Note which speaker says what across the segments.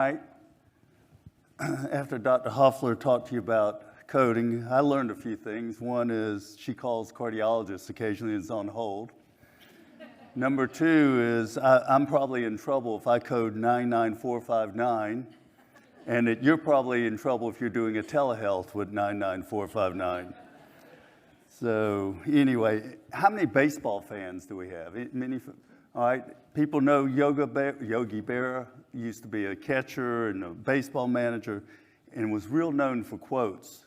Speaker 1: Right. After Dr. Hoffler talked to you about coding, I learned a few things. One is she calls cardiologists occasionally and is on hold. Number two is I'm probably in trouble if I code 99459, and you're probably in trouble if you're doing a telehealth with 99459. So anyway, how many baseball fans do we have? Many. All right, people know Yogi Berra used to be a catcher and a baseball manager and was real known for quotes.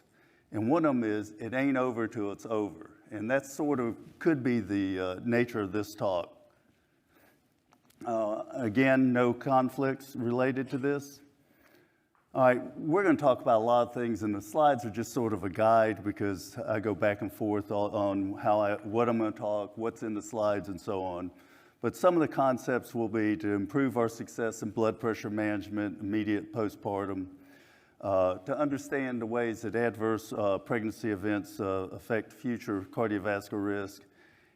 Speaker 1: And one of them is, "It ain't over till it's over." And that sort of could be the nature of this talk. Again, no conflicts related to this. All right, we're going to talk about a lot of things, and the slides are just sort of a guide because I go back and forth on what I'm going to talk, what's in the slides, and so on. But some of the concepts will be to improve our success in blood pressure management, immediate postpartum, to understand the ways that adverse pregnancy events affect future cardiovascular risk,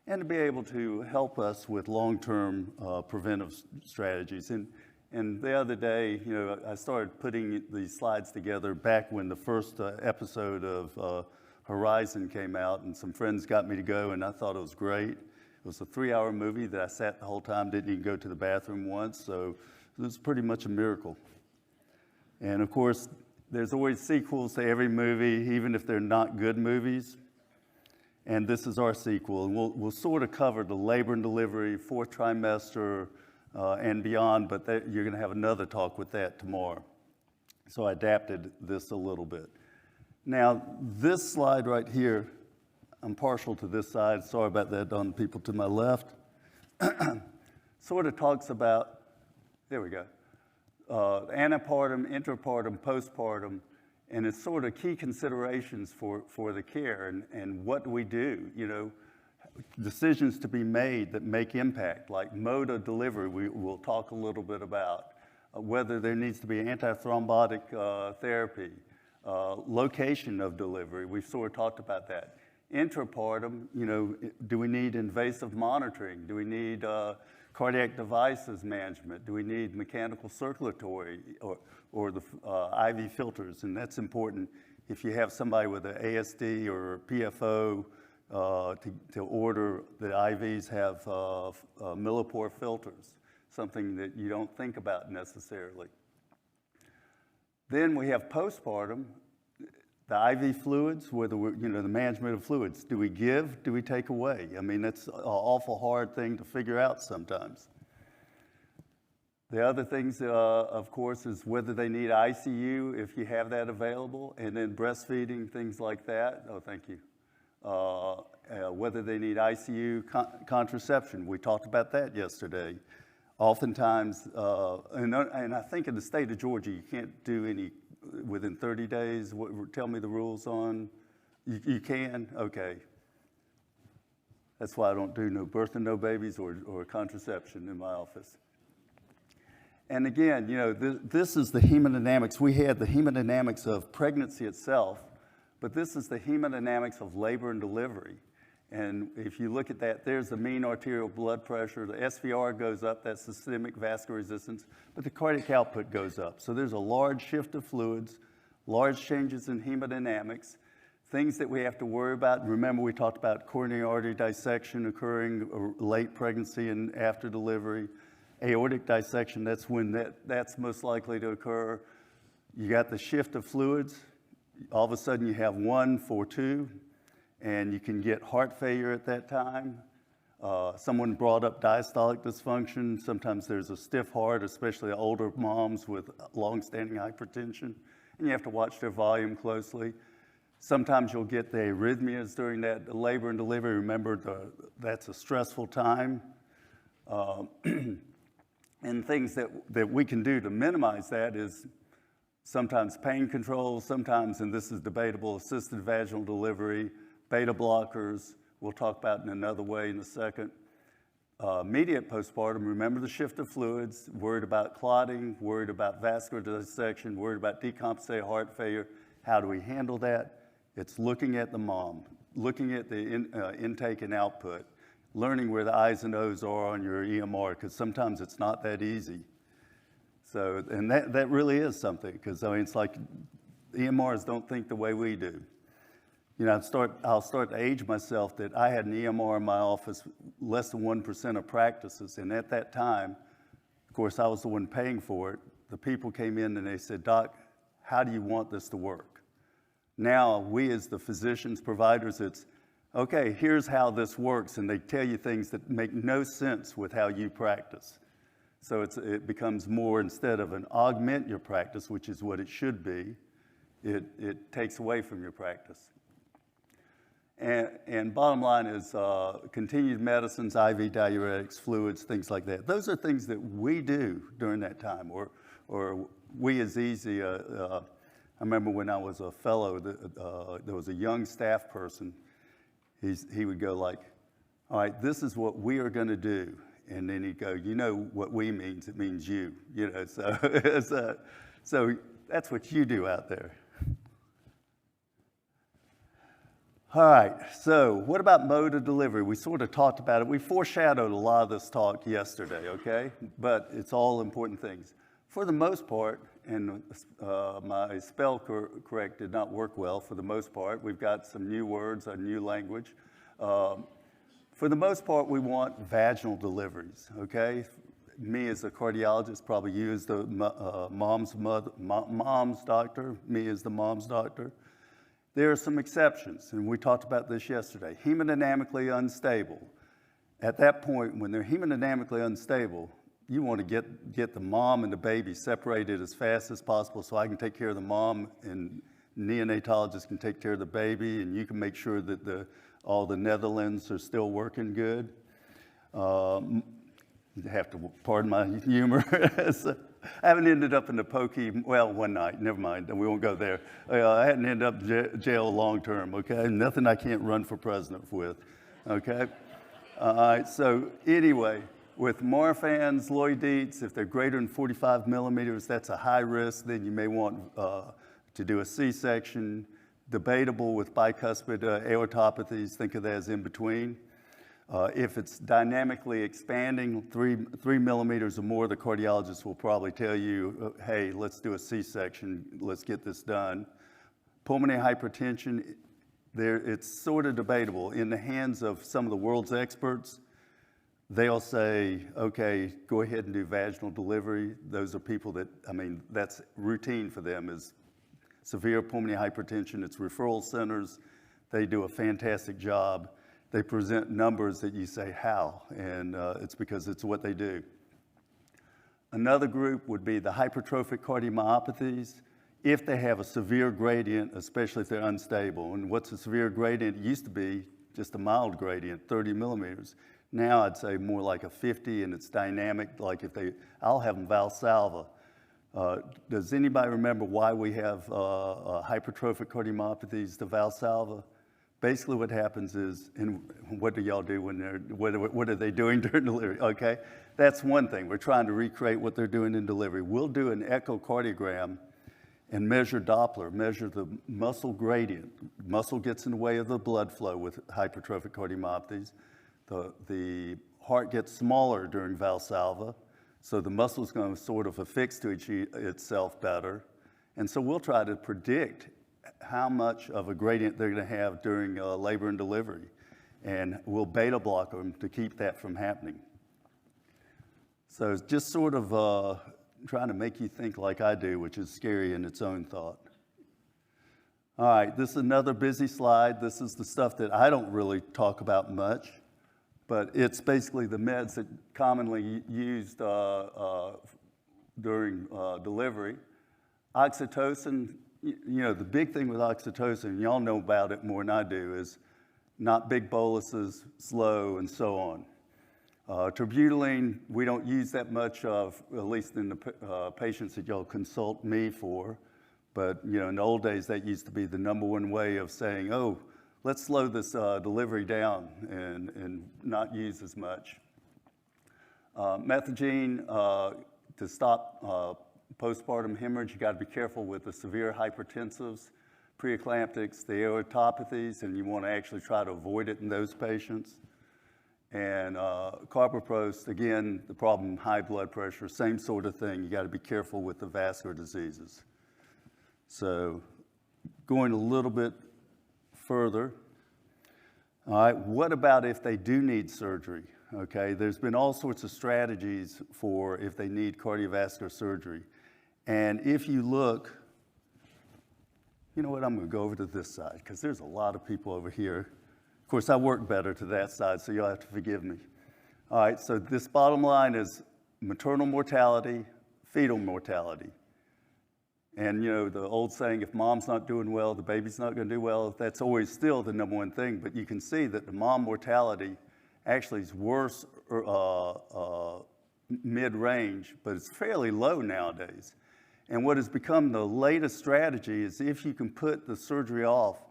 Speaker 1: and to be able to help us with long-term preventive strategies. And the other day, I started putting these slides together back when the first episode of Horizon came out, and some friends got me to go, and I thought it was great. It was a 3-hour movie that I sat the whole time, didn't even go to the bathroom once, so it was pretty much a miracle. And of course, there's always sequels to every movie, even if they're not good movies. And this is our sequel, and we'll sort of cover the labor and delivery, fourth trimester, and beyond, but you're going to have another talk with that tomorrow. So I adapted this a little bit. Now, this slide right here, I'm partial to this side. Sorry about that on people to my left. Sort of talks about, there we go, antepartum, interpartum, postpartum, and it's sort of key considerations for the care and what we do, decisions to be made that make impact, like mode of delivery, we'll talk a little bit about, whether there needs to be antithrombotic therapy, location of delivery, we've sort of talked about that. Intrapartum, do we need invasive monitoring? Do we need cardiac devices management? Do we need mechanical circulatory or the IV filters? And that's important if you have somebody with an ASD or PFO to order the IVs have millipore filters, something that you don't think about necessarily. Then we have postpartum. The IV fluids, the management of fluids. Do we give? Do we take away? I mean, that's an awful hard thing to figure out sometimes. The other things, of course, is whether they need ICU, if you have that available, and then breastfeeding, things like that. Oh, thank you. Whether they need ICU contraception. We talked about that yesterday. Oftentimes, and I think in the state of Georgia, you can't do any within 30 days, tell me the rules on, you can? Okay. That's why I don't do no birth and no babies or contraception in my office. And again, this is the hemodynamics. We had the hemodynamics of pregnancy itself, but this is the hemodynamics of labor and delivery. And if you look at that, there's the mean arterial blood pressure. The SVR goes up, that's systemic vascular resistance, but the cardiac output goes up. So there's a large shift of fluids, large changes in hemodynamics, things that we have to worry about. Remember, we talked about coronary artery dissection occurring late pregnancy and after delivery. Aortic dissection, that's when that's most likely to occur. You got the shift of fluids. All of a sudden, you have 1 for 2. And you can get heart failure at that time. Someone brought up diastolic dysfunction. Sometimes there's a stiff heart, especially older moms with long-standing hypertension, and you have to watch their volume closely. Sometimes you'll get the arrhythmias during that labor and delivery. Remember, that's a stressful time. And things that we can do to minimize that is sometimes pain control, sometimes, and this is debatable, assisted vaginal delivery, beta blockers, we'll talk about in another way in a second. Immediate postpartum, remember the shift of fluids, worried about clotting, worried about vascular dissection, worried about decompensated heart failure. How do we handle that? It's looking at the mom, looking at the intake and output, learning where the I's and O's are on your EMR, because sometimes it's not that easy. So, and that really is something, because I mean, it's like EMRs don't think the way we do. You know, I'll start to age myself that I had an EMR in my office, less than 1% of practices, and at that time, of course, I was the one paying for it. The people came in and they said, Doc, how do you want this to work? Now, we as the physicians, providers, it's, okay, here's how this works, and they tell you things that make no sense with how you practice. So it becomes more, instead of an augment your practice, which is what it should be, it takes away from your practice. And bottom line is continued medicines, IV diuretics, fluids, things like that. Those are things that we do during that time, or we as easy. I remember when I was a fellow, there was a young staff person. He would go like, all right, this is what we are going to do. And then he'd go, you know what we means, it means you. You know, so that's what you do out there. All right, so what about mode of delivery? We sort of talked about it. We foreshadowed a lot of this talk yesterday, okay? But it's all important things. For the most part, and my spell correct did not work well for the most part. We've got some new words, a new language. For the most part, we want vaginal deliveries, okay? Me as a cardiologist, probably you as the mom's doctor, me as the mom's doctor. There are some exceptions, and we talked about this yesterday. Hemodynamically unstable. At that point, when they're hemodynamically unstable, you want to get the mom and the baby separated as fast as possible so I can take care of the mom and neonatologist can take care of the baby, and you can make sure that all the Netherlands are still working good. You have to pardon my humor. So, I haven't ended up in the pokey, well, one night, never mind, we won't go there. I hadn't ended up in jail long term, okay? Nothing I can't run for president with, okay? All right, so anyway, with Marfan's, Lloydites, if they're greater than 45 millimeters, that's a high risk, then you may want to do a C-section. Debatable with bicuspid aortopathies, think of that as in between. If it's dynamically expanding, 3 millimeters or more, the cardiologist will probably tell you, hey, let's do a C-section, let's get this done. Pulmonary hypertension, it's sort of debatable. In the hands of some of the world's experts, they'll say, okay, go ahead and do vaginal delivery. Those are people that, I mean, that's routine for them, is severe pulmonary hypertension. It's referral centers. They do a fantastic job. They present numbers that you say, how? And it's because it's what they do. Another group would be the hypertrophic cardiomyopathies, if they have a severe gradient, especially if they're unstable. And what's a severe gradient? It used to be just a mild gradient, 30 millimeters. Now I'd say more like a 50, and it's dynamic, like I'll have them Valsalva. Does anybody remember why we have hypertrophic cardiomyopathies, the Valsalva? Basically what happens is, and what do y'all do when what are they doing during delivery? Okay, that's one thing. We're trying to recreate what they're doing in delivery. We'll do an echocardiogram and measure Doppler, measure the muscle gradient. Muscle gets in the way of the blood flow with hypertrophic cardiomyopathies. The heart gets smaller during Valsalva, so the muscle's going to sort of affix to itself better. And so we'll try to predict how much of a gradient they're going to have during labor and delivery. And we'll beta block them to keep that from happening. So it's just sort of trying to make you think like I do, which is scary in its own thought. All right, this is another busy slide. This is the stuff that I don't really talk about much, but it's basically the meds that commonly used during delivery. Oxytocin, you know, the big thing with oxytocin, y'all know about it more than I do, is not big boluses, slow, and so on. Terbutaline, we don't use that much of, at least in the patients that y'all consult me for. But you know, in the old days, that used to be the #1 way of saying, oh, let's slow this delivery down and not use as much. Methadone, to stop postpartum hemorrhage, you got to be careful with the severe hypertensives, preeclamptics, the aortopathies, and you want to actually try to avoid it in those patients. And carboprost, again, the problem, high blood pressure, same sort of thing. You got to be careful with the vascular diseases. So going a little bit further, all right, what about if they do need surgery? Okay, there's been all sorts of strategies for if they need cardiovascular surgery. And if you look, you know what, I'm gonna go over to this side because there's a lot of people over here. Of course, I work better to that side, so you'll have to forgive me. All right, so this bottom line is maternal mortality, fetal mortality. And you know, the old saying, if mom's not doing well, the baby's not gonna do well, that's always still the #1 thing, but you can see that the mom mortality actually is worse mid-range, but it's fairly low nowadays. And what has become the latest strategy is if you can put the surgery off,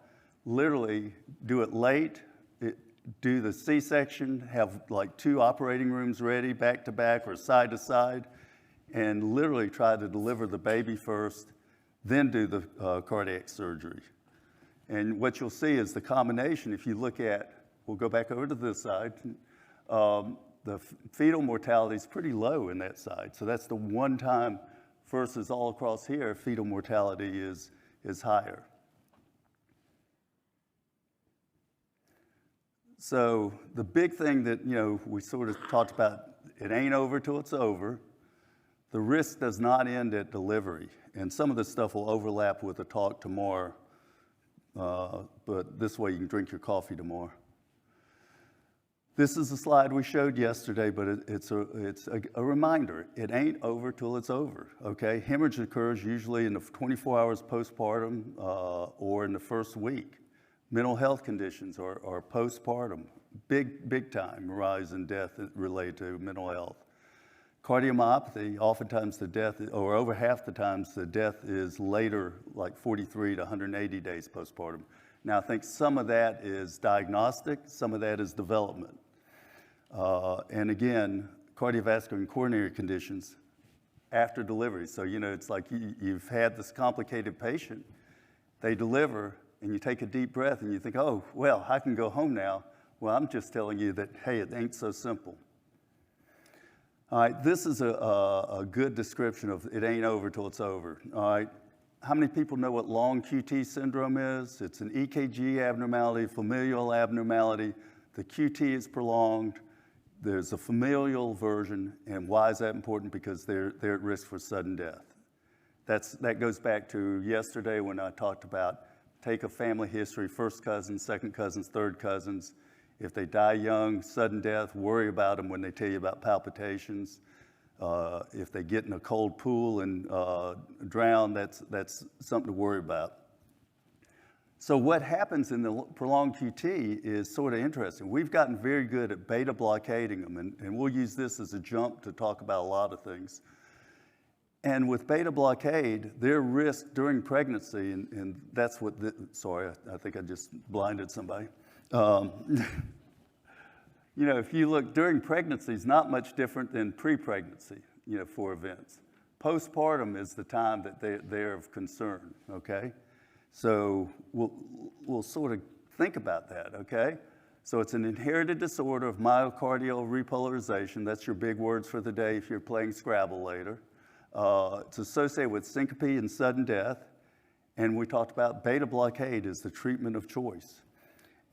Speaker 1: literally do it late, do the C-section, have like 2 operating rooms ready back to back or side to side, and literally try to deliver the baby first, then do the cardiac surgery. And what you'll see is the combination, if you look at, we'll go back over to this side, the fetal mortality is pretty low in that side. So that's the one time versus all across here, fetal mortality is higher. So the big thing that, you know, we sort of talked about, it ain't over till it's over. The risk does not end at delivery. And some of this stuff will overlap with a talk tomorrow, but this way you can drink your coffee tomorrow. This is a slide we showed yesterday, but it's a reminder. It ain't over till it's over, okay? Hemorrhage occurs usually in the 24 hours postpartum or in the first week. Mental health conditions are postpartum, big time rise in death related to mental health. Cardiomyopathy, oftentimes the death, or over half the times the death is later, like 43 to 180 days postpartum. Now I think some of that is diagnostic, some of that is development. And again, cardiovascular and coronary conditions after delivery. So, you know, it's like you've had this complicated patient, they deliver, and you take a deep breath and you think, oh, well, I can go home now. Well, I'm just telling you that, hey, it ain't so simple. All right, this is a good description of it ain't over till it's over. All right, how many people know what long QT syndrome is? It's an EKG abnormality, familial abnormality. The QT is prolonged. There's a familial version, and why is that important? Because they're at risk for sudden death. That goes back to yesterday when I talked about take a family history, first cousins, second cousins, third cousins. If they die young, sudden death, worry about them when they tell you about palpitations. If they get in a cold pool and drown, that's something to worry about. So what happens in the prolonged QT is sort of interesting. We've gotten very good at beta blockading them, and we'll use this as a jump to talk about a lot of things. And with beta blockade, their risk during pregnancy, and that's what, sorry, I think I just blinded somebody. You know, if you look during pregnancy, it's not much different than pre-pregnancy, you know, for events. Postpartum is the time that they're of concern, okay? So we'll sort of think about that, okay? So it's an inherited disorder of myocardial repolarization. That's your big words for the day if you're playing Scrabble later. It's associated with syncope and sudden death. And we talked about beta blockade is the treatment of choice.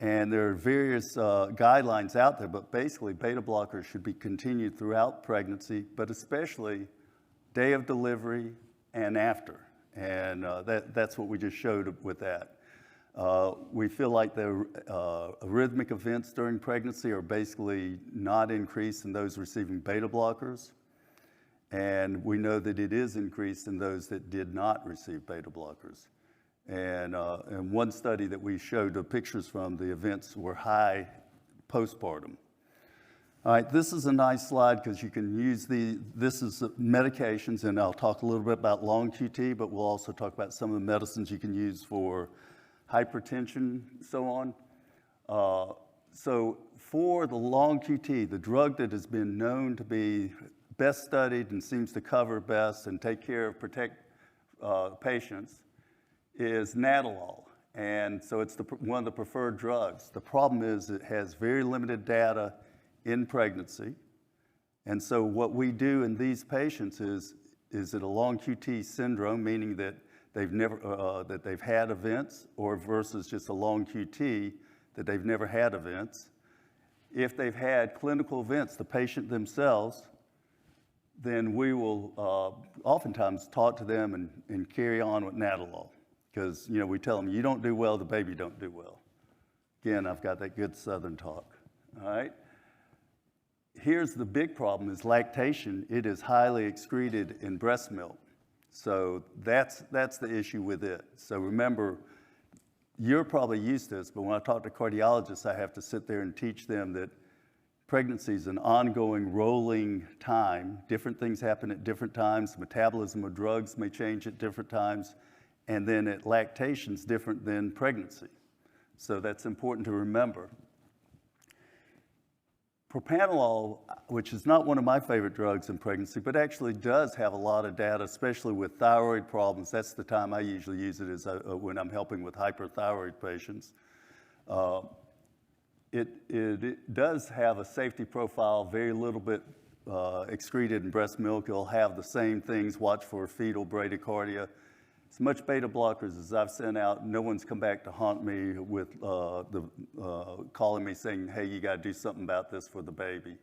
Speaker 1: And there are various guidelines out there, but basically beta blockers should be continued throughout pregnancy, but especially day of delivery and after. And that's what we just showed with that. We feel like the arrhythmic events during pregnancy are basically not increased in those receiving beta blockers. And we know that it is increased in those that did not receive beta blockers. And one study that we showed the pictures from, the events were high postpartum. All right, this is a nice slide because you can use this is medications, and I'll talk a little bit about long QT, but we'll also talk about some of the medicines you can use for hypertension, so on. So for the long QT, the drug that has been known to be best studied and seems to cover best and take care of, protect patients is Nadolol. And so it's one of the preferred drugs. The problem is it has very limited data in pregnancy. And so what we do in these patients is it a long QT syndrome, meaning that they've never that they've had events, or versus just a long QT that they've never had events. If they've had clinical events, the patient themselves, then we will oftentimes talk to them and carry on with Nadolol, because we tell them, you don't do well, the baby don't do well. Again, I've got that good Southern talk. All right. Here's the big problem: is lactation. It is highly excreted in breast milk. So that's the issue with it. So remember, you're probably used to this, but when I talk to cardiologists, I have to sit there and teach them that pregnancy is an ongoing, rolling time. Different things happen at different times. Metabolism of drugs may change at different times. And then at lactation is different than pregnancy. So that's important to remember. Propranolol, which is not one of my favorite drugs in pregnancy, but actually does have a lot of data, especially with thyroid problems. That's the time I usually use it, is when I'm helping with hyperthyroid patients. It does have a safety profile, very little bit excreted in breast milk. It'll have the same things, watch for fetal bradycardia. As much beta blockers as I've sent out, no one's come back to haunt me with calling me saying, hey, you got to do something about this for the baby.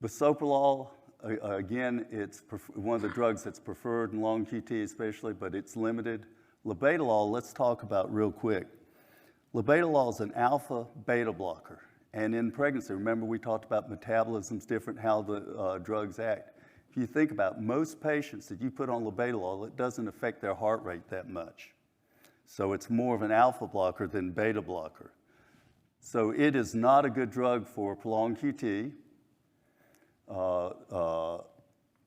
Speaker 1: Bisoprolol, again, it's one of the drugs that's preferred in long QT especially, but it's limited. Labetalol, let's talk about real quick. Labetalol is an alpha beta blocker. And in pregnancy, remember we talked about metabolism's different, how the drugs act. If you think about most patients that you put on labetalol, it doesn't affect their heart rate that much. So it's more of an alpha blocker than beta blocker. So it is not a good drug for prolonged QT.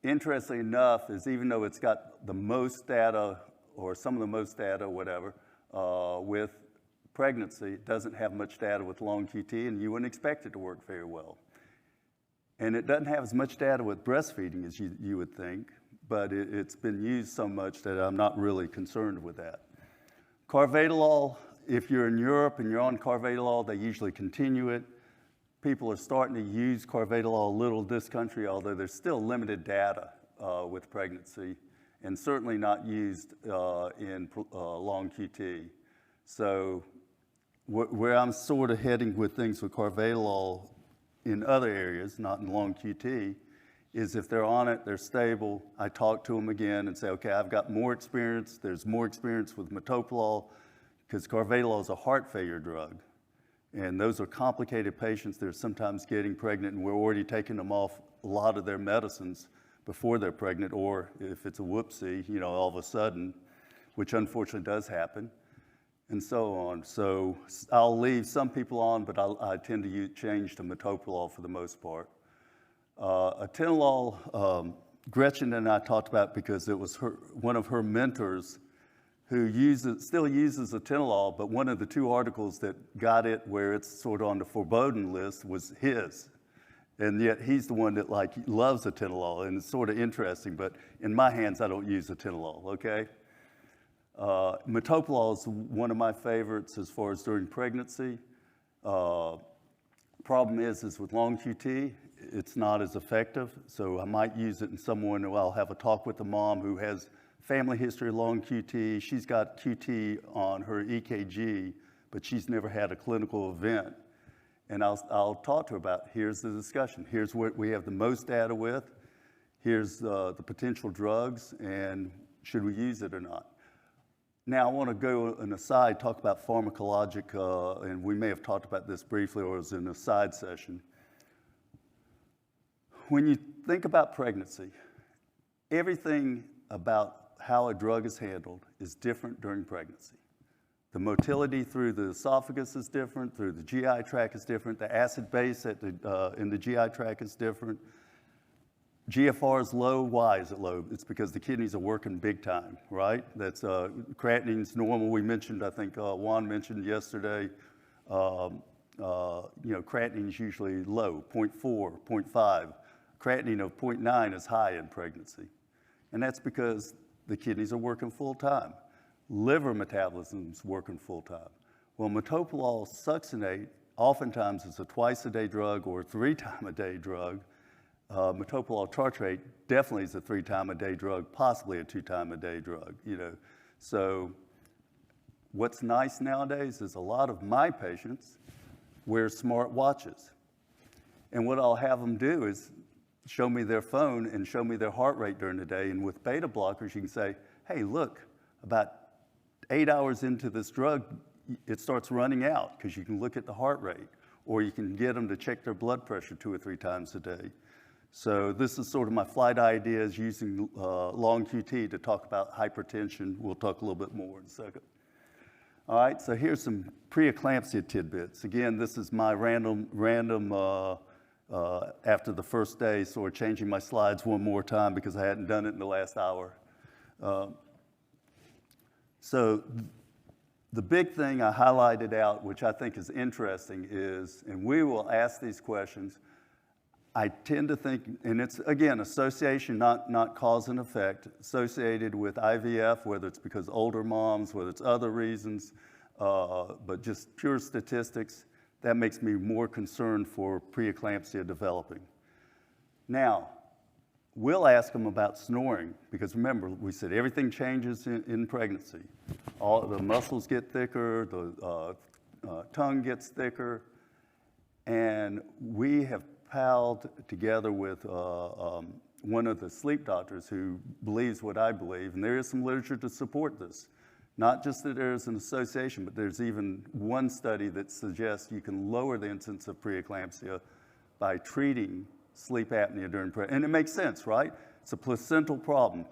Speaker 1: Interestingly enough, is even though it's got the most data, or some of the most data, whatever, with pregnancy, it doesn't have much data with long QT, and you wouldn't expect it to work very well. And it doesn't have as much data with breastfeeding as you would think, but it's been used so much that I'm not really concerned with that. Carvedilol, if you're in Europe and you're on carvedilol, they usually continue it. People are starting to use carvedilol a little this country, although there's still limited data with pregnancy, and certainly not used in long QT. So where I'm sort of heading with things with carvedilol in other areas, not in long QT, is if they're on it, they're stable, I talk to them again and say, okay, I've got more experience. There's more experience with metoprolol, because carvedilol is a heart failure drug. And those are complicated patients. They're sometimes getting pregnant, and we're already taking them off a lot of their medicines before they're pregnant, or if it's a whoopsie, all of a sudden, which unfortunately does happen, and so on. So I'll leave some people on, but I tend to change to metoprolol for the most part. Atenolol, Gretchen and I talked about, because it was one of her mentors who still uses atenolol, but one of the 2 articles that got it where it's sort of on the forbidden list was his. And yet he's the one that loves atenolol, and it's sort of interesting, but in my hands, I don't use atenolol, okay? Metoprolol is one of my favorites as far as during pregnancy. Problem is with long QT, it's not as effective. So I might use it in someone who I'll have a talk with the mom who has family history of long QT. She's got QT on her EKG, but she's never had a clinical event. And I'll talk to her about, here's the discussion. Here's what we have the most data with. Here's the potential drugs, and should we use it or not? Now, I want to go an aside, talk about pharmacologic, and we may have talked about this briefly, or it was an aside session. When you think about pregnancy, everything about how a drug is handled is different during pregnancy. The motility through the esophagus is different, through the GI tract is different, the acid base in the GI tract is different. GFR is low. Why is it low? It's because the kidneys are working big time, right? That's creatinine's normal. We mentioned, I think Juan mentioned yesterday, creatinine is usually low, 0.4, 0.5. Creatinine of 0.9 is high in pregnancy. And that's because the kidneys are working full time. Liver metabolism is working full time. Well, metoprolol succinate oftentimes it's a twice-a-day drug or a 3-time-a-day drug. Metoprolol tartrate definitely is a 3-time-a-day drug, possibly a 2-time-a-day drug, you know. So what's nice nowadays is a lot of my patients wear smart watches. And what I'll have them do is show me their phone and show me their heart rate during the day. And with beta blockers, you can say, hey, look, about 8 hours into this drug, it starts running out, because you can look at the heart rate. Or you can get them to check their blood pressure 2 or 3 times a day. So this is sort of my flight ideas using long QT to talk about hypertension. We'll talk a little bit more in a second. All right, so here's some preeclampsia tidbits. Again, this is my random after the first day, so we're changing my slides one more time because I hadn't done it in the last hour. So the big thing I highlighted out, which I think is interesting, is, and we will ask these questions, I tend to think, and it's, again, association, not cause and effect, associated with IVF, whether it's because older moms, whether it's other reasons, but just pure statistics, that makes me more concerned for preeclampsia developing. Now, we'll ask them about snoring, because remember, we said everything changes in pregnancy. All the muscles get thicker, the tongue gets thicker, and we have palled together with one of the sleep doctors who believes what I believe, and there is some literature to support this. Not just that there's an association, but there's even one study that suggests you can lower the incidence of preeclampsia by treating sleep apnea during pregnancy. And it makes sense, right? It's a placental problem.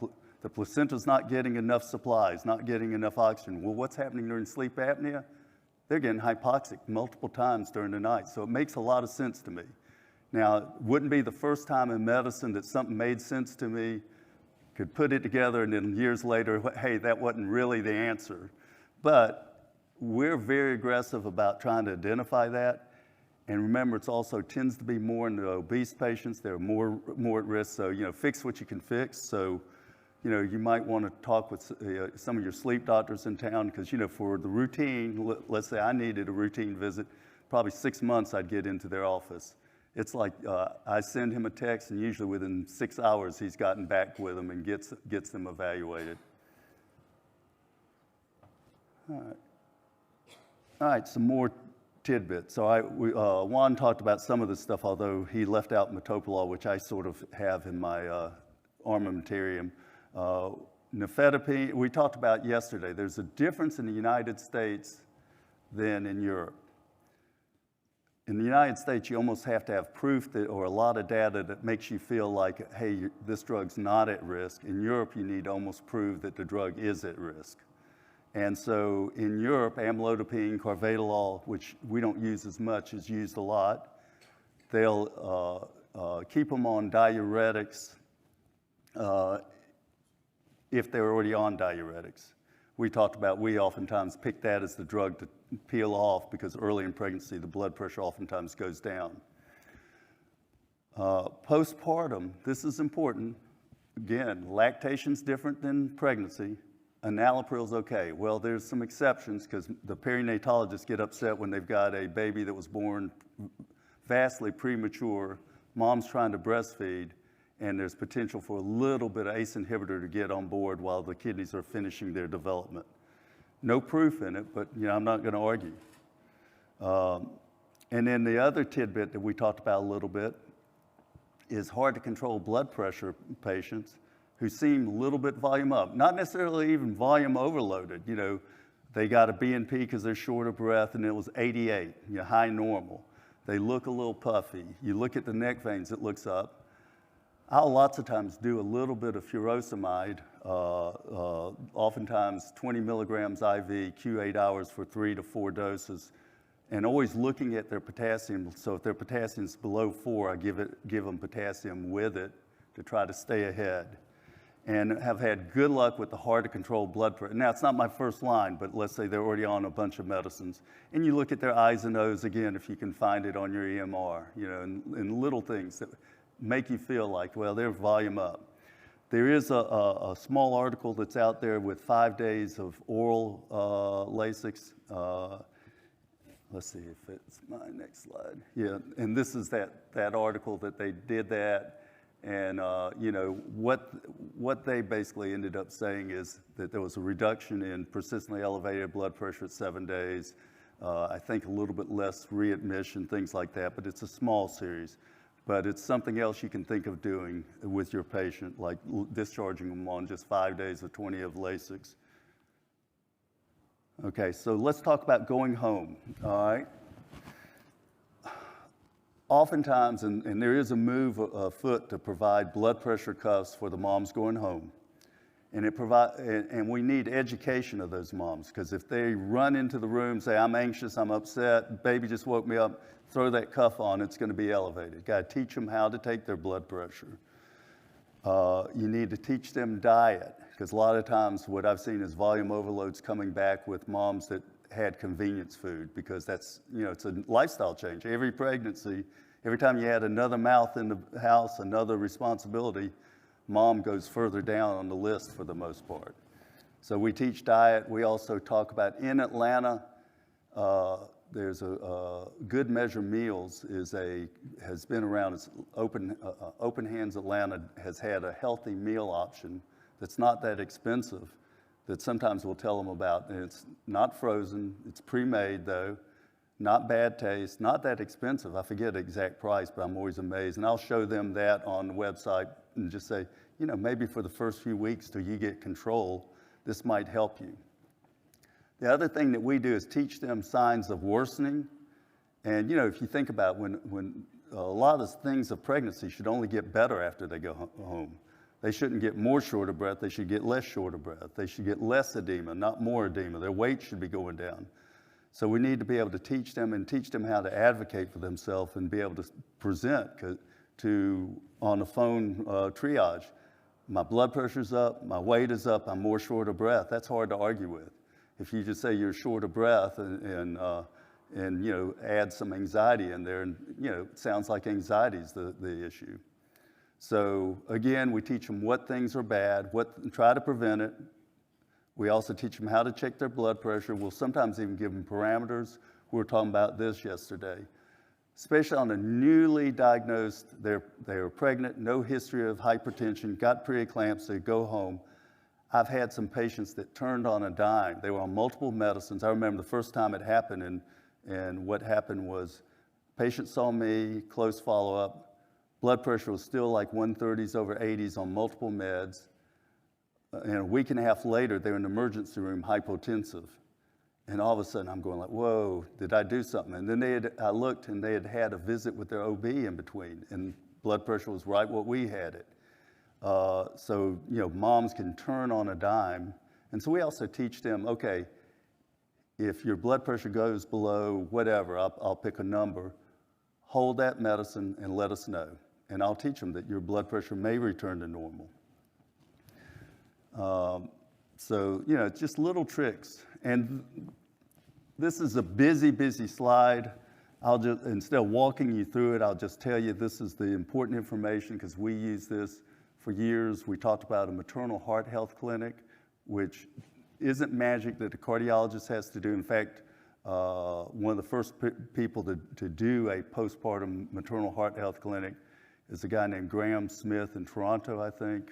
Speaker 1: The placenta's not getting enough supplies, not getting enough oxygen. Well, what's happening during sleep apnea? They're getting hypoxic multiple times during the night, so it makes a lot of sense to me. Now, it wouldn't be the first time in medicine that something made sense to me, could put it together, and then years later, hey, that wasn't really the answer. But we're very aggressive about trying to identify that. And remember, it also tends to be more in the obese patients. They're more at risk, so, you know, fix what you can fix. So, you know, you might want to talk with some of your sleep doctors in town, because, you know, for the routine, let's say I needed a routine visit, probably 6 months I'd get into their office. It's like I send him a text, and usually within 6 hours he's gotten back with them and gets them evaluated. All right, some more tidbits. So Juan talked about some of this stuff, although he left out metoprolol, which I sort of have in my armamentarium. Nifedipine, we talked about yesterday. There's a difference in the United States than in Europe. In the United States, you almost have to have proof that, or a lot of data that makes you feel like, hey, this drug's not at risk. In Europe, you need to almost prove that the drug is at risk. And so in Europe, amlodipine, carvedilol, which we don't use as much, is used a lot. They'll keep them on diuretics if they're already on diuretics. We talked about, we oftentimes pick that as the drug to peel off, because early in pregnancy, the blood pressure oftentimes goes down. Postpartum, this is important. Again, lactation's different than pregnancy. Enalapril okay. Well, there's some exceptions, because the perinatologists get upset when they've got a baby that was born vastly premature, mom's trying to breastfeed, and there's potential for a little bit of ACE inhibitor to get on board while the kidneys are finishing their development. No proof in it, but, you know, I'm not going to argue. And then the other tidbit that we talked about a little bit is hard to control blood pressure patients who seem a little bit volume up. Not necessarily even volume overloaded. You know, they got a BNP because they're short of breath, and it was 88, you know, high normal. They look a little puffy. You look at the neck veins, it looks up. I'll lots of times do a little bit of furosemide, oftentimes 20 milligrams IV, Q8 hours for 3 to 4 doses, and always looking at their potassium. So if their potassium's below 4, I give them potassium with it to try to stay ahead. And have had good luck with the hard to control blood pressure. Now, it's not my first line, but let's say they're already on a bunch of medicines. And you look at their eyes and nose again, if you can find it on your EMR, you know, and little things that make you feel like, well, they're volume up. There is a small article that's out there with 5 days of oral Lasix. let's see if it's my next slide. Yeah, and this is that article that they did that. And you know, what they basically ended up saying is that there was a reduction in persistently elevated blood pressure at 7 days. I think a little bit less readmission, things like that, but it's a small series. But it's something else you can think of doing with your patient, like discharging them on just 5 days of 20 of Lasix. Okay, so let's talk about going home, all right? Oftentimes, and there is a move afoot to provide blood pressure cuffs for the moms going home. And we need education of those moms, because if they run into the room, say, I'm anxious, I'm upset, baby just woke me up, throw that cuff on, it's gonna be elevated. Gotta teach them how to take their blood pressure. You need to teach them diet, because a lot of times what I've seen is volume overloads coming back with moms that had convenience food, because that's, you know, it's a lifestyle change. Every pregnancy, every time you add another mouth in the house, another responsibility, mom goes further down on the list for the most part. So we teach diet. We also talk about, in Atlanta, there's a Good Measure Meals has been around. It's Open Hands Atlanta has had a healthy meal option that's not that expensive, that sometimes we'll tell them about. And it's not frozen, it's pre-made though, not bad taste, not that expensive. I forget the exact price, but I'm always amazed. And I'll show them that on the website and just say, you know, maybe for the first few weeks till you get control, this might help you. The other thing that we do is teach them signs of worsening. And you know, if you think about when a lot of the things of pregnancy should only get better after they go home. They shouldn't get more short of breath, they should get less short of breath. They should get less edema, not more edema. Their weight should be going down. So we need to be able to teach them how to advocate for themselves and be able to present on the phone triage. My blood pressure's up, my weight is up, I'm more short of breath. That's hard to argue with. If you just say you're short of breath and you know, add some anxiety in there, and you know, it sounds like anxiety is the issue. So again, we teach them what things are bad, try to prevent it. We also teach them how to check their blood pressure. We'll sometimes even give them parameters. We were talking about this yesterday. Especially on a newly diagnosed, they were pregnant, no history of hypertension, got preeclampsia, go home. I've had some patients that turned on a dime. They were on multiple medicines. I remember the first time it happened, and what happened was, patient saw me, close follow-up, blood pressure was still like 130s over 80s on multiple meds. And a week and a half later, they're in the emergency room, hypotensive. And all of a sudden, I'm going like, whoa, did I do something? And then I looked, and they had had a visit with their OB in between, and blood pressure was right what we had it. So, you know, moms can turn on a dime. And so we also teach them, okay, if your blood pressure goes below whatever, I'll pick a number, hold that medicine and let us know. And I'll teach them that your blood pressure may return to normal. So, you know, just little tricks. And this is a busy slide. Instead of walking you through it, I'll just tell you this is the important information, because we use this for years. We talked about a maternal heart health clinic, which isn't magic that the cardiologist has to do. In fact, one of the first people to do a postpartum maternal heart health clinic is a guy named Graham Smith in Toronto, I think,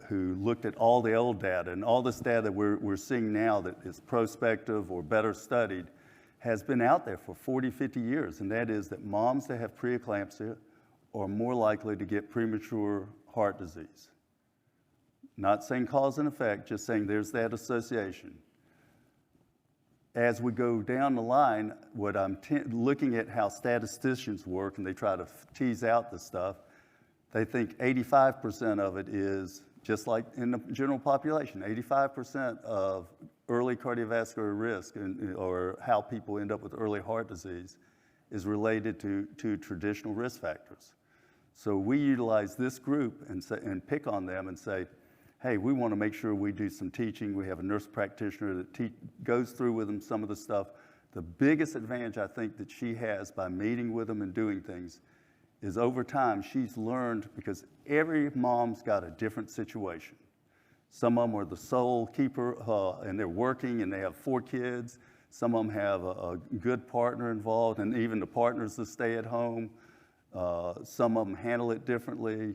Speaker 1: who looked at all the old data. And all this data that we're seeing now that is prospective or better studied has been out there for 40, 50 years. And that is that moms that have preeclampsia are more likely to get premature heart disease. Not saying cause and effect, just saying there's that association. As we go down the line, what I'm looking at how statisticians work, and they try to tease out the stuff, they think 85% of it is just like in the general population. 85% of early cardiovascular risk or how people end up with early heart disease is related to traditional risk factors. So we utilize this group and pick on them and say, hey, we want to make sure we do some teaching. We have a nurse practitioner that goes through with them some of the stuff. The biggest advantage I think that she has by meeting with them and doing things is over time she's learned, because every mom's got a different situation. Some of them are the sole keeper and they're working and they have 4 kids. Some of them have a good partner involved, and even the partners that stay at home. Some of them handle it differently,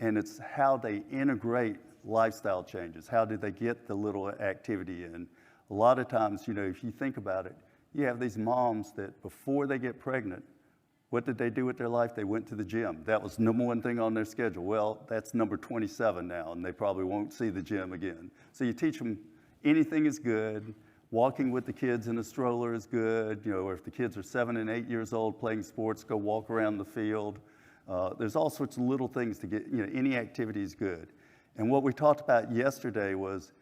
Speaker 1: and it's how they integrate lifestyle changes. How do they get the little activity in? A lot of times, you know, if you think about it, you have these moms that before they get pregnant, what did they do with their life? They went to the gym. That was number one thing on their schedule. Well, that's number 27 now, and they probably won't see the gym again. So you teach them anything is good. Walking with the kids in a stroller is good. You know, or if the kids are 7 and 8 years old playing sports, go walk around the field. There's all sorts of little things to get, you know, any activity is good. And what we talked about yesterday was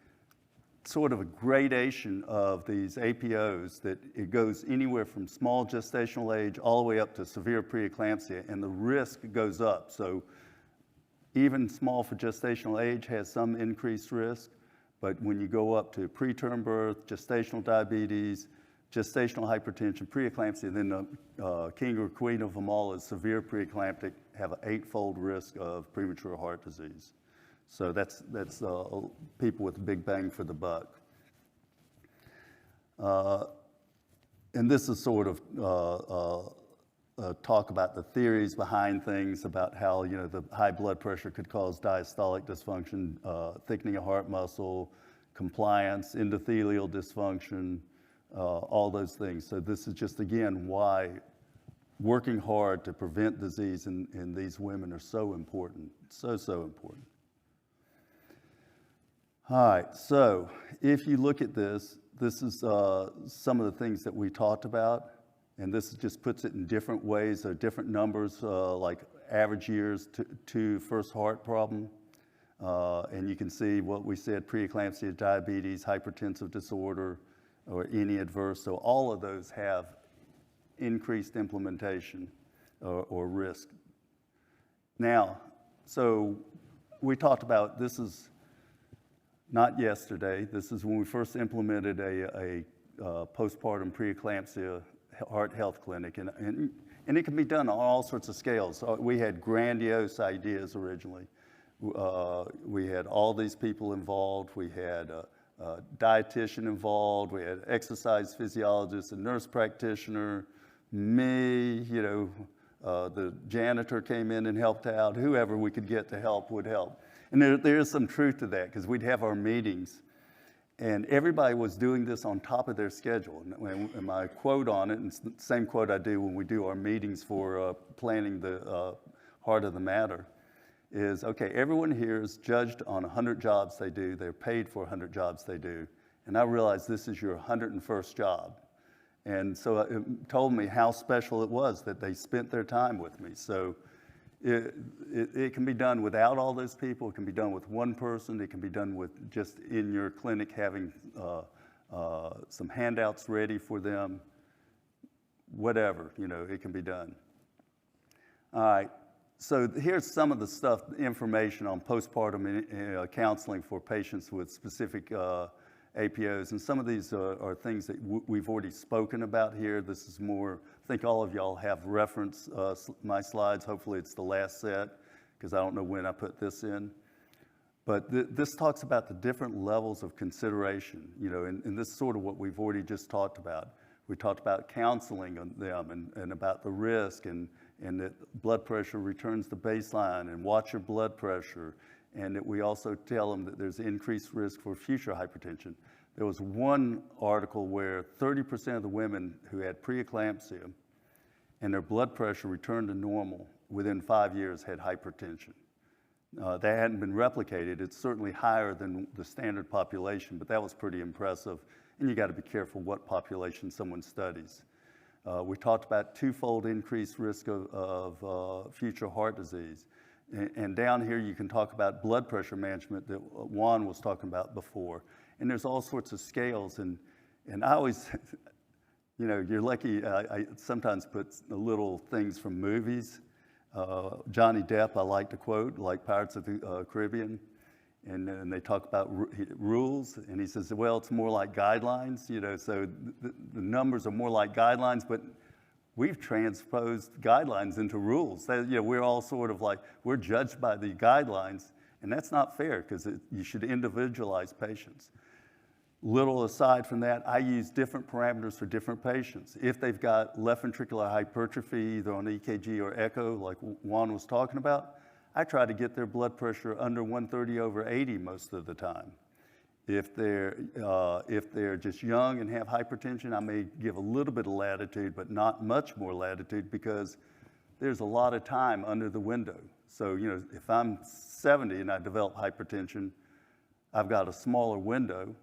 Speaker 1: sort of a gradation of these APOs, that it goes anywhere from small gestational age all the way up to severe preeclampsia, and the risk goes up. So even small for gestational age has some increased risk, but when you go up to preterm birth, gestational diabetes, gestational hypertension, preeclampsia, then the king or queen of them all is severe preeclamptic, have an 8-fold risk of premature heart disease. So that's people with a big bang for the buck. And this is sort of talk about the theories behind things, about how, you know, the high blood pressure could cause diastolic dysfunction, thickening of heart muscle, compliance, endothelial dysfunction, all those things. So this is just, again, why working hard to prevent disease in these women are so important, so important. All right, so if you look at this, this is some of the things that we talked about, and this just puts it in different ways. There are different numbers, like average years to first heart problem, and you can see what we said: preeclampsia, diabetes, hypertensive disorder, or any adverse. So all of those have increased implementation or risk. Now, so we talked about, this is not yesterday. This is when we first implemented a postpartum preeclampsia heart health clinic, and it can be done on all sorts of scales. We had grandiose ideas originally. We had all these people involved. We had a dietitian involved. We had exercise physiologist, a nurse practitioner, me, you know, the janitor came in and helped out. Whoever we could get to help would help. And there is some truth to that, because we'd have our meetings, and everybody was doing this on top of their schedule. And my quote on it, and it's the same quote I do when we do our meetings for planning the heart of the matter, is, okay, everyone here is judged on 100 jobs they do. They're paid for 100 jobs they do. And I realize this is your 101st job. And so it told me how special it was that they spent their time with me. So it can be done without all those people. It can be done with one person. It can be done with just in your clinic having some handouts ready for them. Whatever, you know, it can be done. All right, so here's some of the stuff, information on postpartum counseling for patients with specific APOs. And some of these are things that we've already spoken about here. This is more, I think all of y'all have referenced my slides. Hopefully it's the last set, because I don't know when I put this in. But this talks about the different levels of consideration, you know, and this is sort of what we've already just talked about. We talked about counseling on them and about the risk, and that blood pressure returns to baseline, and watch your blood pressure. And that we also tell them that there's increased risk for future hypertension. There was one article where 30% of the women who had preeclampsia and their blood pressure returned to normal within 5 years had hypertension. That hadn't been replicated. It's certainly higher than the standard population, but that was pretty impressive. And you got to be careful what population someone studies. We talked about 2-fold increased risk of future heart disease. And down here, you can talk about blood pressure management that Juan was talking about before. And there's all sorts of scales. And I always, you know, you're lucky. I sometimes put the little things from movies. Johnny Depp, I like to quote, like Pirates of the Caribbean. And they talk about rules. And he says, well, it's more like guidelines, you know, so the numbers are more like guidelines, but we've transposed guidelines into rules. You know, we're all sort of like, we're judged by the guidelines, and that's not fair, because you should individualize patients. Little aside from that, I use different parameters for different patients. If they've got left ventricular hypertrophy, either on EKG or echo, like Juan was talking about, I try to get their blood pressure under 130/80 most of the time. If they're just young and have hypertension, I may give a little bit of latitude, but not much more latitude, because there's a lot of time under the window. So, if I'm 70 and I develop hypertension, I've got a smaller window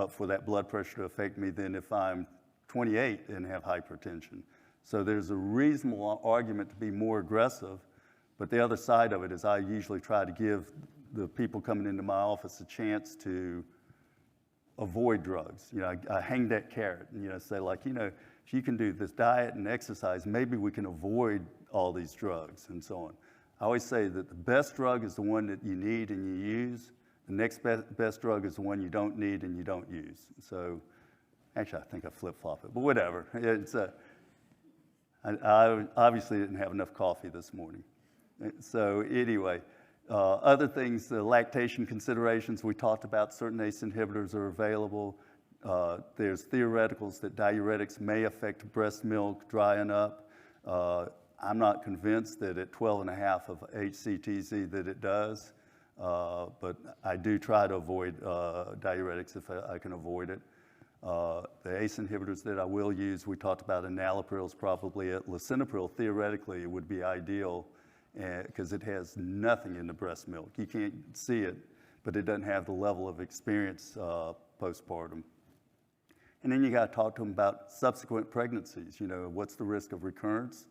Speaker 1: for that blood pressure to affect me than if I'm 28 and have hypertension. So there's a reasonable argument to be more aggressive, but the other side of it is I usually try to give the people coming into my office a chance to avoid drugs. I hang that carrot and, say like, if you can do this diet and exercise, maybe we can avoid all these drugs and so on. I always say that the best drug is the one that you need and you use. The next best drug is the one you don't need and you don't use. So, actually, I think I flip-flop it, but whatever. I obviously didn't have enough coffee this morning. So anyway, other things, the lactation considerations, we talked about certain ACE inhibitors are available. There's theoreticals that diuretics may affect breast milk drying up. I'm not convinced that at 12.5 of HCTZ that it does. But I do try to avoid diuretics if I can avoid it. The ACE inhibitors that I will use, we talked about enalapril is probably it. Lisinopril, theoretically, it would be ideal because it has nothing in the breast milk. You can't see it, but it doesn't have the level of experience postpartum. And then you got to talk to them about subsequent pregnancies. What's the risk of recurrence?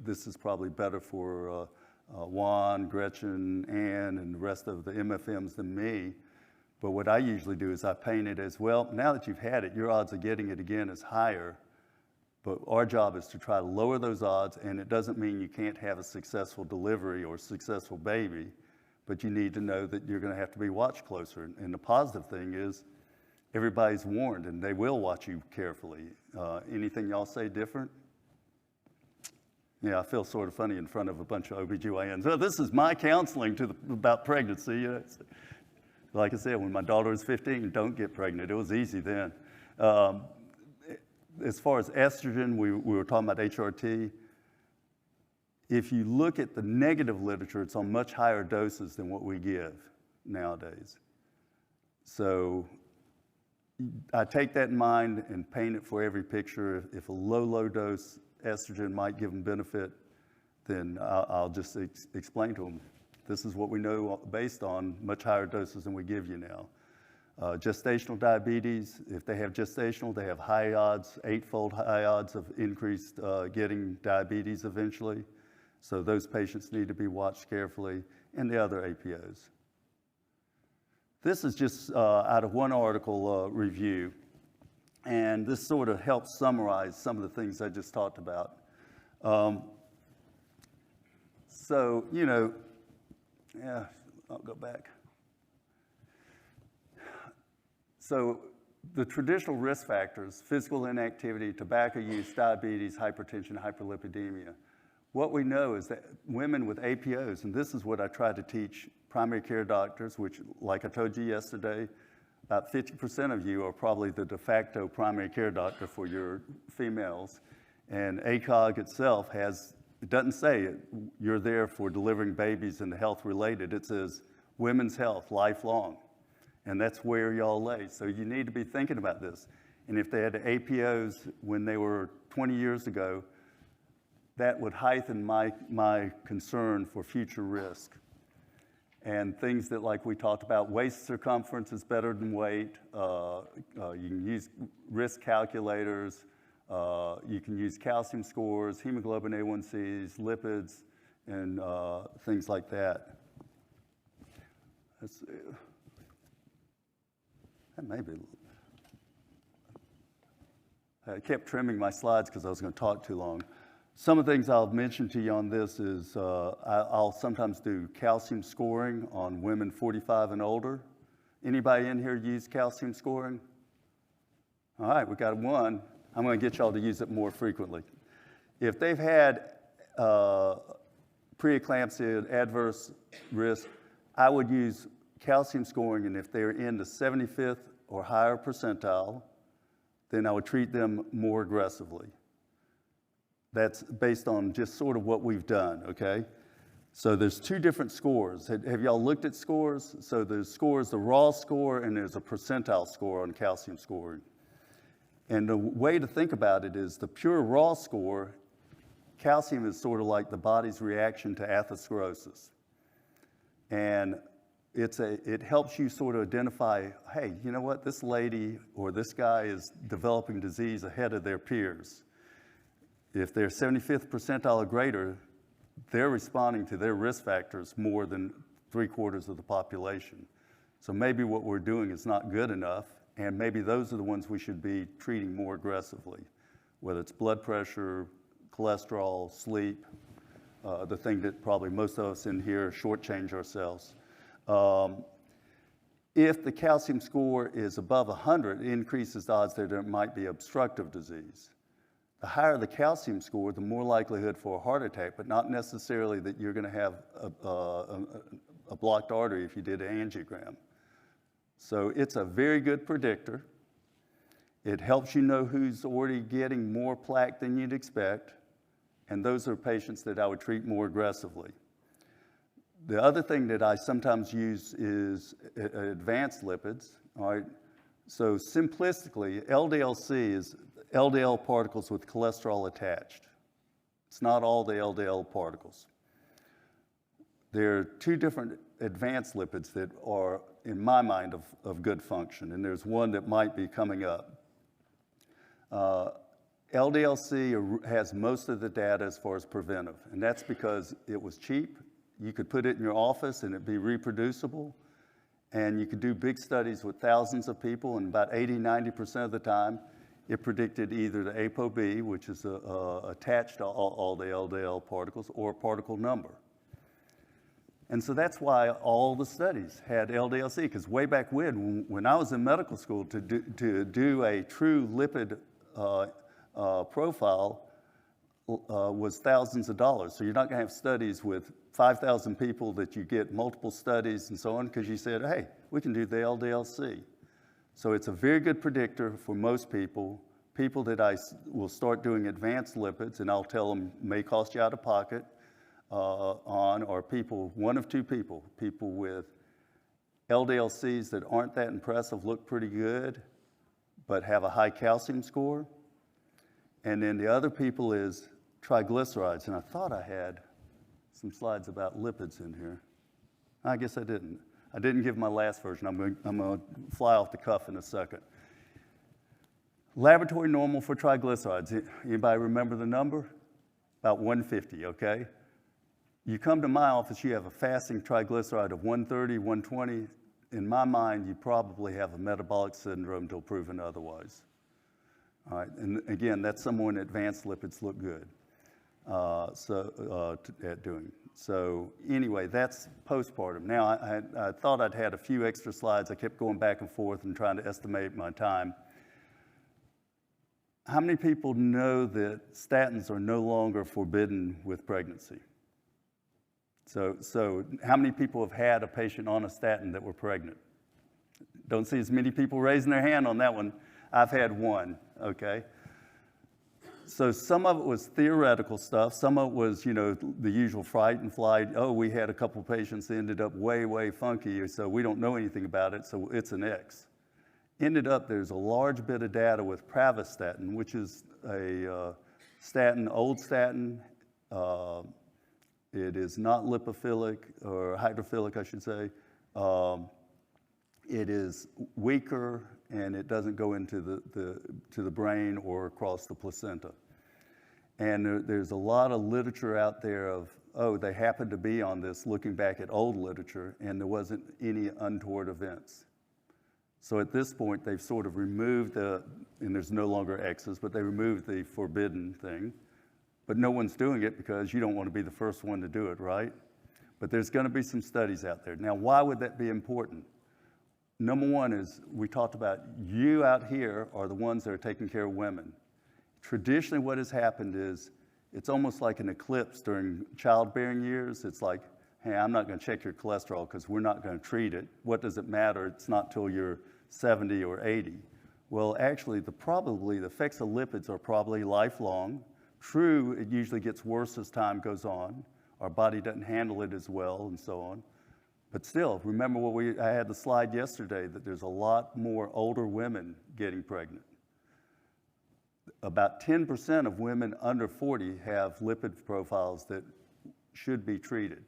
Speaker 1: This is probably better for Juan, Gretchen, Ann, and the rest of the MFMs than me. But what I usually do is I paint it as, well, now that you've had it, your odds of getting it again is higher. But our job is to try to lower those odds, and it doesn't mean you can't have a successful delivery or a successful baby, but you need to know that you're going to have to be watched closer. And the positive thing is everybody's warned, and they will watch you carefully. Anything y'all say different? Yeah, I feel sort of funny in front of a bunch of OBGYNs. Well, this is my counseling about pregnancy. Like I said, when my daughter was 15, don't get pregnant. It was easy then. As far as estrogen, we were talking about HRT. If you look at the negative literature, it's on much higher doses than what we give nowadays. So I take that in mind and paint it for every picture. If a low dose estrogen might give them benefit, then I'll just explain to them, this is what we know based on much higher doses than we give you now. Gestational diabetes, if they have gestational, they have high odds, 8-fold high odds of increased getting diabetes eventually. So those patients need to be watched carefully, and the other APOs. This is just out of one article review, and this sort of helps summarize some of the things I just talked about. So, yeah, I'll go back. So the traditional risk factors, physical inactivity, tobacco use, diabetes, hypertension, hyperlipidemia. What we know is that women with APOs, and this is what I try to teach primary care doctors, which, like I told you yesterday, about 50% of you are probably the de facto primary care doctor for your females. And ACOG itself it doesn't say you're there for delivering babies and the health related. It says women's health, lifelong. And that's where y'all lay. So you need to be thinking about this. And if they had APOs when they were 20 years ago, that would heighten my concern for future risk. And things that, like we talked about, waist circumference is better than weight. You can use risk calculators. You can use calcium scores, hemoglobin A1Cs, lipids, and things like that. Let's see. That may be. I kept trimming my slides because I was going to talk too long. Some of the things I'll mention to you on this is I'll sometimes do calcium scoring on women 45 and older. Anybody in here use calcium scoring? All right, we got one. I'm going to get y'all to use it more frequently. If they've had preeclampsia, adverse risk, I would use calcium scoring, and if they're in the 75th or higher percentile, then I would treat them more aggressively. That's based on just sort of what we've done, okay? So there's two different scores. Have y'all looked at scores? So there's scores, the raw score, and there's a percentile score on calcium scoring. And the way to think about it is the pure raw score, calcium is sort of like the body's reaction to atherosclerosis. And it helps you sort of identify, hey, you know what, this lady or this guy is developing disease ahead of their peers. If they're 75th percentile or greater, they're responding to their risk factors more than 3/4 of the population. So maybe what we're doing is not good enough, and maybe those are the ones we should be treating more aggressively, whether it's blood pressure, cholesterol, sleep, the thing that probably most of us in here shortchange ourselves. If the calcium score is above 100, it increases the odds that there might be obstructive disease. The higher the calcium score, the more likelihood for a heart attack, but not necessarily that you're going to have a blocked artery if you did an angiogram. So it's a very good predictor. It helps you know who's already getting more plaque than you'd expect, and those are patients that I would treat more aggressively. The other thing that I sometimes use is advanced lipids, all right? So simplistically, LDL-C is LDL particles with cholesterol attached. It's not all the LDL particles. There are two different advanced lipids that are, in my mind, of good function, and there's one that might be coming up. LDL-C has most of the data as far as preventive, and that's because it was cheap. You could put it in your office and it'd be reproducible, and you could do big studies with thousands of people, and about 80–90% of the time, it predicted either the ApoB, which is attached to all the LDL particles, or particle number. And so that's why all the studies had LDL-C, because way back when I was in medical school, to do a true lipid profile was thousands of dollars. So you're not going to have studies with 5,000 people that you get multiple studies and so on, because you said, hey, we can do the LDL-C. So it's a very good predictor for most people. People that I will start doing advanced lipids, and I'll tell them may cost you out of pocket on, or people, one of two people with LDL-Cs that aren't that impressive, look pretty good, but have a high calcium score. And then the other people is triglycerides, and I thought I had some slides about lipids in here. I guess I didn't. I didn't give my last version. I'm going to fly off the cuff in a second. Laboratory normal for triglycerides. Anybody remember the number? About 150, okay? You come to my office, you have a fasting triglyceride of 130, 120. In my mind, you probably have a metabolic syndrome until proven otherwise. All right, and again, that's someone advanced lipids look good at doing. So anyway, that's postpartum. Now, I thought I'd had a few extra slides. I kept going back and forth and trying to estimate my time. How many people know that statins are no longer forbidden with pregnancy? So how many people have had a patient on a statin that were pregnant? Don't see as many people raising their hand on that one. I've had one, okay? So some of it was theoretical stuff. Some of it was, you know, the usual fright and flight. Oh, we had a couple patients that ended up way, way funky, so we don't know anything about it, so it's an X. Ended up, there's a large bit of data with pravastatin, which is a statin, old statin. It is not lipophilic, or hydrophilic, I should say. It is weaker, and it doesn't go into the brain or across the placenta. And there's a lot of literature out there of, oh, they happened to be on this, looking back at old literature, and there wasn't any untoward events. So at this point, they've sort of removed and there's no longer X's, but they removed the forbidden thing. But no one's doing it because you don't want to be the first one to do it, right? But there's going to be some studies out there. Now, why would that be important? Number one is, we talked about, you out here are the ones that are taking care of women. Traditionally, what has happened is, it's almost like an eclipse during childbearing years. It's like, hey, I'm not going to check your cholesterol because we're not going to treat it. What does it matter? It's not till you're 70 or 80. Well, actually, the effects of lipids are probably lifelong. True, it usually gets worse as time goes on. Our body doesn't handle it as well and so on. But still, remember I had the slide yesterday that there's a lot more older women getting pregnant. About 10% of women under 40 have lipid profiles that should be treated.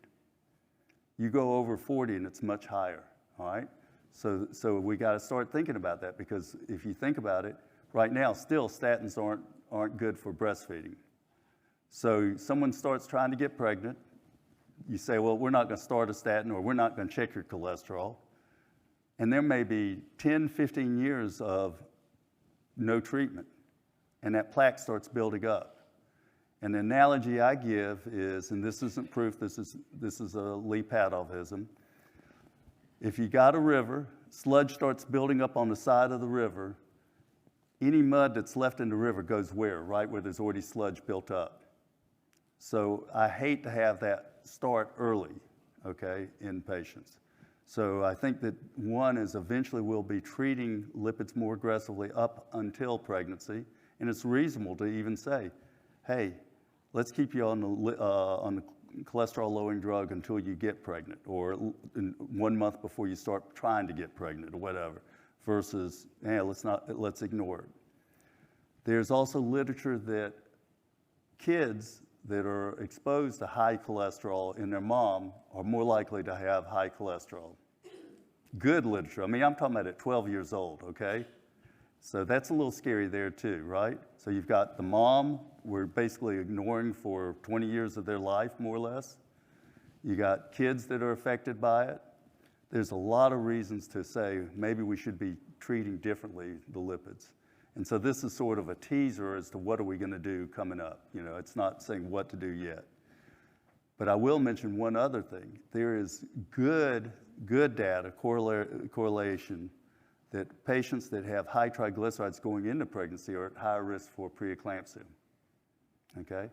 Speaker 1: You go over 40 and it's much higher, all right? So we got to start thinking about that, because if you think about it, right now still statins aren't good for breastfeeding. So someone starts trying to get pregnant, you say, well, we're not going to start a statin, or we're not going to check your cholesterol. And there may be 10, 15 years of no treatment, and that plaque starts building up. And the analogy I give is, and this isn't proof, this is a Lee Padoveism. If you got a river, sludge starts building up on the side of the river, any mud that's left in the river goes where? Right where there's already sludge built up. So I hate to have that start early, okay, in patients. So I think that one is eventually we'll be treating lipids more aggressively up until pregnancy, and it's reasonable to even say, hey, let's keep you on the cholesterol-lowering drug until you get pregnant, or 1 month before you start trying to get pregnant, or whatever, versus, hey, let's ignore it. There's also literature that kids that are exposed to high cholesterol in their mom are more likely to have high cholesterol. Good literature. I mean, I'm talking about at 12 years old, okay? So that's a little scary there too, right? So you've got the mom we're basically ignoring for 20 years of their life, more or less. You got kids that are affected by it. There's a lot of reasons to say maybe we should be treating differently the lipids. And so this is sort of a teaser as to what are we going to do coming up. You know, it's not saying what to do yet. But I will mention one other thing. There is good data, correlation, that patients that have high triglycerides going into pregnancy are at higher risk for preeclampsia, okay?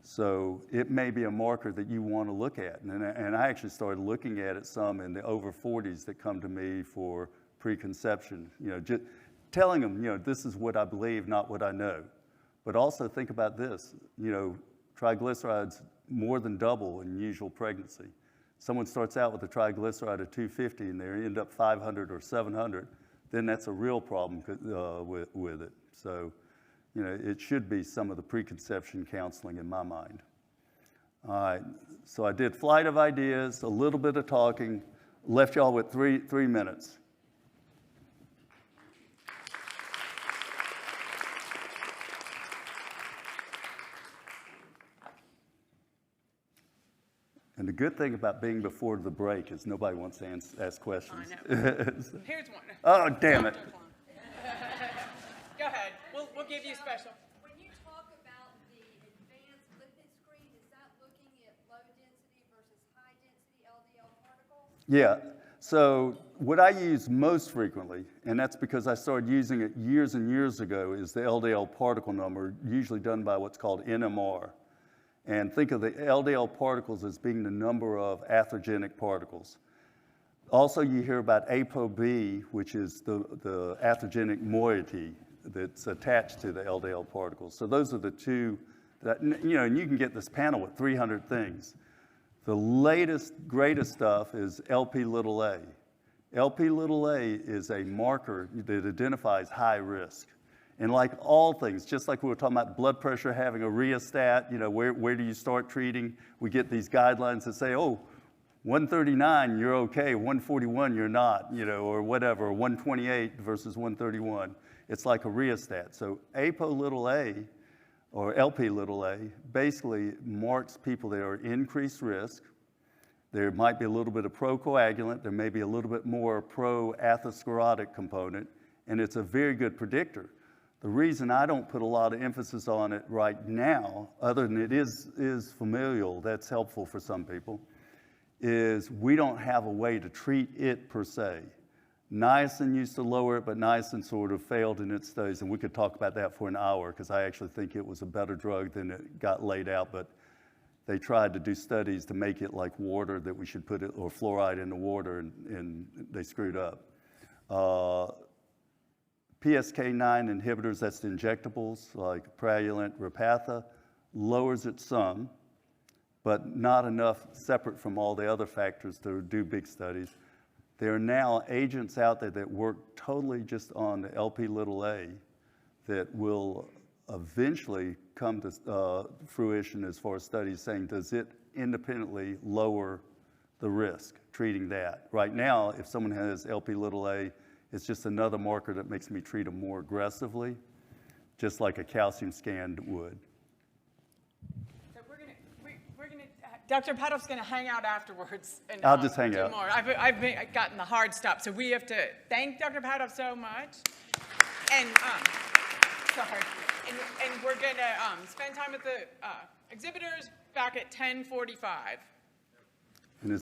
Speaker 1: So it may be a marker that you want to look at. And I actually started looking at it some in the over 40s that come to me for preconception, you know, just telling them, you know, this is what I believe, not what I know. But also think about this, you know, triglycerides more than double in usual pregnancy. Someone starts out with a triglyceride of 250 and they end up 500 or 700, then that's a real problem with it. So, you know, it should be some of the preconception counseling in my mind. All right, so I did flight of ideas, a little bit of talking, left y'all with three minutes. And the good thing about being before the break is nobody wants to ask questions.
Speaker 2: I know. Here's one.
Speaker 1: Oh, damn it.
Speaker 2: Go ahead. We'll give you special.
Speaker 3: When you talk about the advanced lipid screen, is that looking at low density versus high density LDL particles?
Speaker 1: Yeah. So what I use most frequently, and that's because I started using it years and years ago, is the LDL particle number, usually done by what's called NMR. And think of the LDL particles as being the number of atherogenic particles. Also, you hear about ApoB, which is the atherogenic moiety that's attached to the LDL particles. So those are the two that, you know, and you can get this panel with 300 things. The latest, greatest stuff is Lp(a). Lp(a) is a marker that identifies high risk. And like all things, just like we were talking about blood pressure having a rheostat, you know, where do you start treating? We get these guidelines that say, oh, 139, you're okay, 141, you're not, you know, or whatever, 128 versus 131. It's like a rheostat. So Apo(a) or Lp(a) basically marks people that are increased risk. There might be a little bit of procoagulant, there may be a little bit more pro-atherosclerotic component, and it's a very good predictor. The reason I don't put a lot of emphasis on it right now, other than it is familial, that's helpful for some people, is we don't have a way to treat it per se. Niacin used to lower it, but niacin sort of failed in its studies, and we could talk about that for an hour because I actually think it was a better drug than it got laid out, but they tried to do studies to make it like water, that we should put it, or fluoride in the water, and they screwed up. PCSK9 inhibitors, that's the injectables, like Praluent, Repatha, lowers it some, but not enough separate from all the other factors to do big studies. There are now agents out there that work totally just on the Lp(a) that will eventually come to fruition as far as studies saying, does it independently lower the risk, treating that? Right now, if someone has Lp(a), it's just another marker that makes me treat them more aggressively, just like a calcium scan would.
Speaker 2: So we're gonna Dr. Padove's gonna hang out afterwards. And,
Speaker 1: I'll just hang
Speaker 2: do
Speaker 1: out.
Speaker 2: more. I've gotten the hard stop, so we have to thank Dr. Padove so much. And sorry. And we're gonna spend time with the exhibitors back at 10:45.